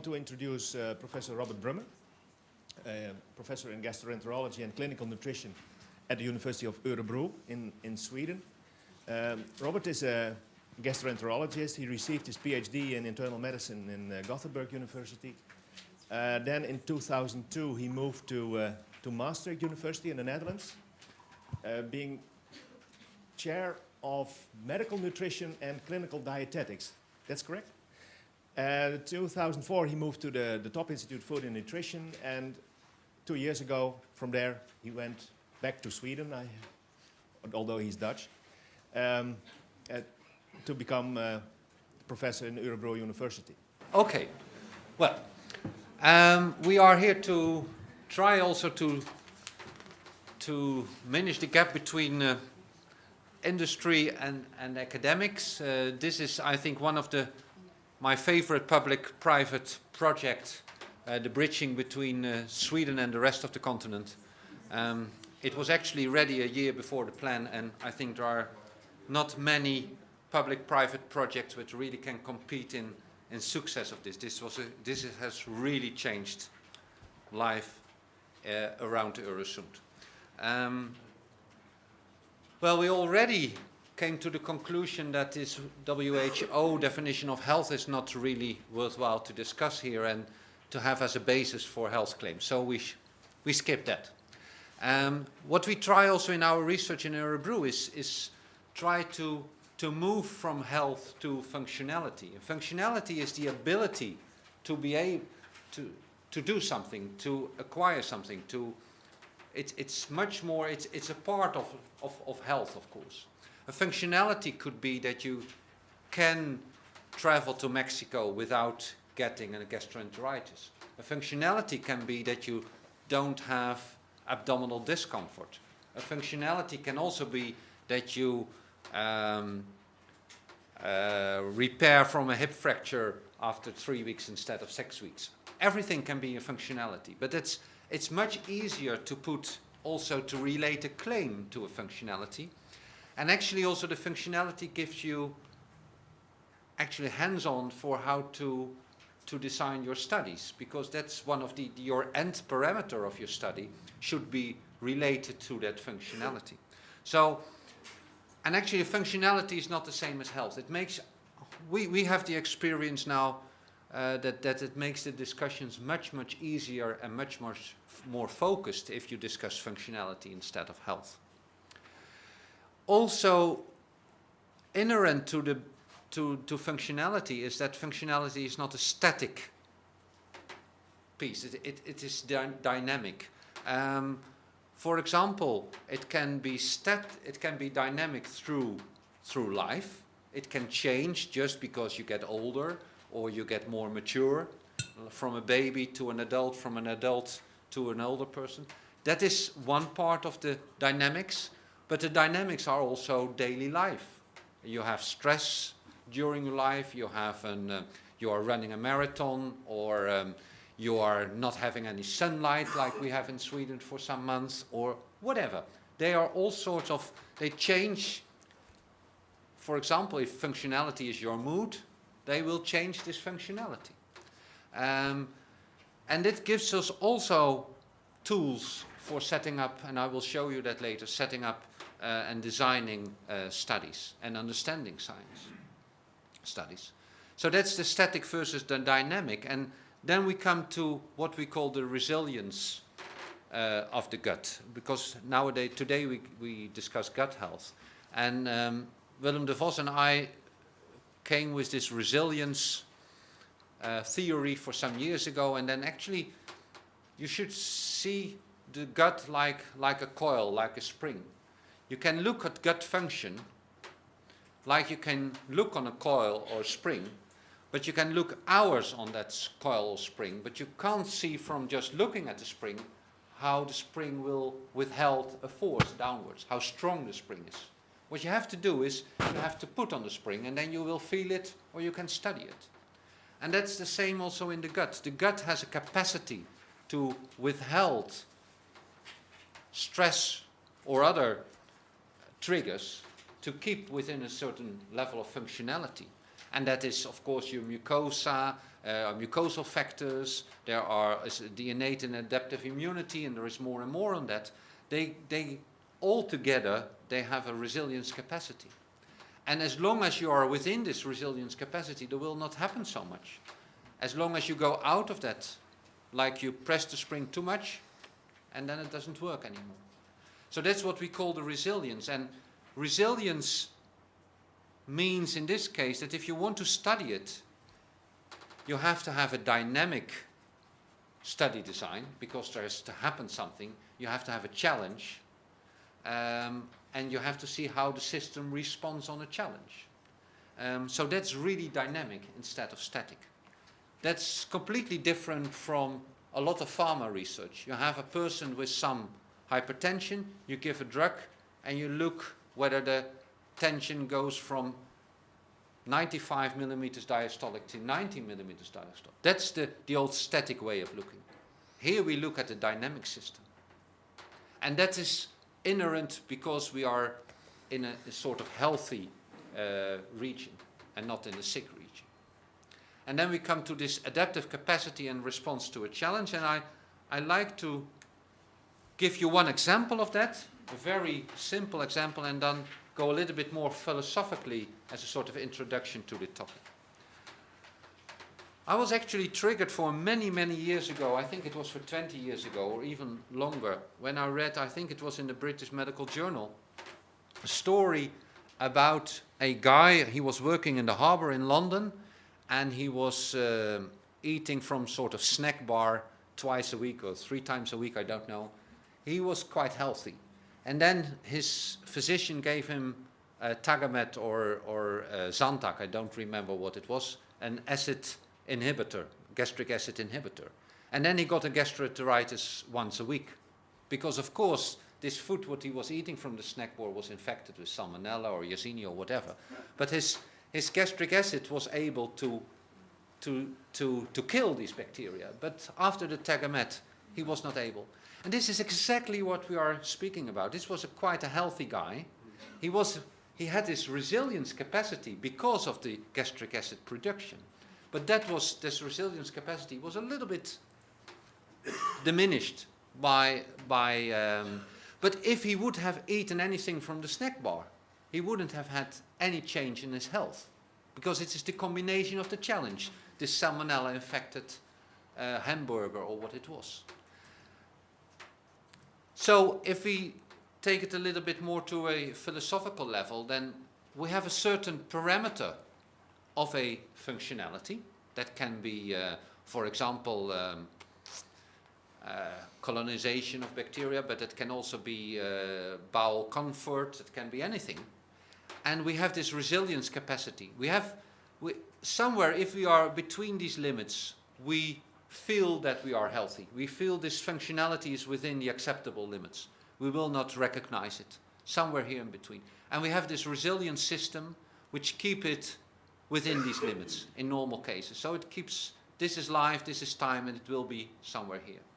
To introduce Professor Robert Brummer, professor in gastroenterology and clinical nutrition at the University of Örebro in Sweden. Robert is a gastroenterologist. He received his PhD in internal medicine in Gothenburg University. Then in 2002 he moved to Maastricht University in the Netherlands, being chair of medical nutrition and clinical dietetics. That's correct? 2004 he moved to the Top Institute for Food and Nutrition, and 2 years ago from there he went back to Sweden, although he's Dutch, to become professor in Örebro University. Okay, well, we are here to try also to manage the gap between industry and academics. This is, I think, one of my favorite public-private project, the bridging between Sweden and the rest of the continent. It was actually ready a year before the plan, and I think there are not many public-private projects which really can compete in success of this. This has really changed life around the Öresund. Well, we already came to the conclusion that this WHO definition of health is not really worthwhile to discuss here and to have as a basis for health claims. So we skip that. What we try also in our research in Örebro is try to move from health to functionality. And functionality is the ability to be able to do something, to acquire something. It's much more. It's a part of health, of course. A functionality could be that you can travel to Mexico without getting a gastroenteritis. A functionality can be that you don't have abdominal discomfort. A functionality can also be that you repair from a hip fracture after 3 weeks instead of 6 weeks. Everything can be a functionality, but it's much easier to relate a claim to a functionality. And actually also the functionality gives you actually hands-on for how to design your studies, because that's one of your end parameter of your study should be related to that functionality. So, and actually functionality is not the same as health. It makes, we have the experience now that it makes the discussions much easier and much more focused if you discuss functionality instead of health. Also, inherent to functionality is that functionality is not a static piece. It is dynamic. For example, it can be dynamic through life. It can change just because you get older or you get more mature, from a baby to an adult, from an adult to an older person. That is one part of the dynamics. But the dynamics are also daily life. You have stress during your life. You are running a marathon, or you are not having any sunlight like we have in Sweden for some months, or whatever. They are all sorts of. They change. For example, if functionality is your mood, they will change this functionality, and it gives us also tools for setting up, and I will show you that later, setting up and designing studies and understanding science studies. So that's the static versus the dynamic, and then we come to what we call the resilience of the gut, because today we discuss gut health, and Willem de Vos and I came with this resilience theory for some years ago, and then actually you should see the gut like a coil, like a spring. You can look at gut function like you can look on a coil or a spring, but you can look hours on that coil or spring, but you can't see from just looking at the spring how the spring will withhold a force downwards, how strong the spring is. What you have to do is you have to put on the spring, and then you will feel it, or you can study it. And that's the same also in the gut. The gut has a capacity to withhold stress or other triggers to keep within a certain level of functionality. And that is, of course, your mucosa, mucosal factors, there are the innate and adaptive immunity, and there is more and more on that. They all together, they have a resilience capacity. And as long as you are within this resilience capacity, there will not happen so much. As long as you go out of that, like you press the spring too much, and then it doesn't work anymore. So that's what we call the resilience. And resilience means, in this case, that if you want to study it, you have to have a dynamic study design, because there has to happen something. You have to have a challenge, and you have to see how the system responds on a challenge. So that's really dynamic instead of static. That's completely different from a lot of pharma research. You have a person with some hypertension, you give a drug, and you look whether the tension goes from 95 millimeters diastolic to 90 millimeters diastolic. That's the old static way of looking. Here we look at the dynamic system. And that is inherent because we are in a sort of healthy region and not in a sick region. And then we come to this adaptive capacity and response to a challenge. And I like to give you one example of that, a very simple example, and then go a little bit more philosophically as a sort of introduction to the topic. I was actually triggered for many, many years ago, I think it was for 20 years ago or even longer, when I read, I think it was in the British Medical Journal, a story about a guy. He was working in the harbour in London, and he was eating from sort of snack bar twice a week or 3 times a week, I don't know. He was quite healthy. And then his physician gave him Tagamet or Zantac, I don't remember what it was, an acid inhibitor, gastric acid inhibitor. And then he got a gastroenteritis once a week. Because of course, this food, what he was eating from the snack bar, was infected with salmonella or Yersinia or whatever. But his gastric acid was able to kill these bacteria. But after the Tagamet, he was not able. And this is exactly what we are speaking about. This was quite a healthy guy. He had this resilience capacity because of the gastric acid production. But this resilience capacity was a little bit diminished but if he would have eaten anything from the snack bar, he wouldn't have had any change in his health. Because it is the combination of the challenge, this salmonella infected hamburger or what it was. So if we take it a little bit more to a philosophical level, then we have a certain parameter of a functionality that can be, for example, colonization of bacteria, but it can also be bowel comfort, it can be anything. And we have this resilience capacity. Somewhere, if we are between these limits, we feel that we are healthy. We feel this functionality is within the acceptable limits. We will not recognize it. Somewhere here in between. And we have this resilience system which keep it within these limits in normal cases. So it keeps, this is life, this is time, and it will be somewhere here.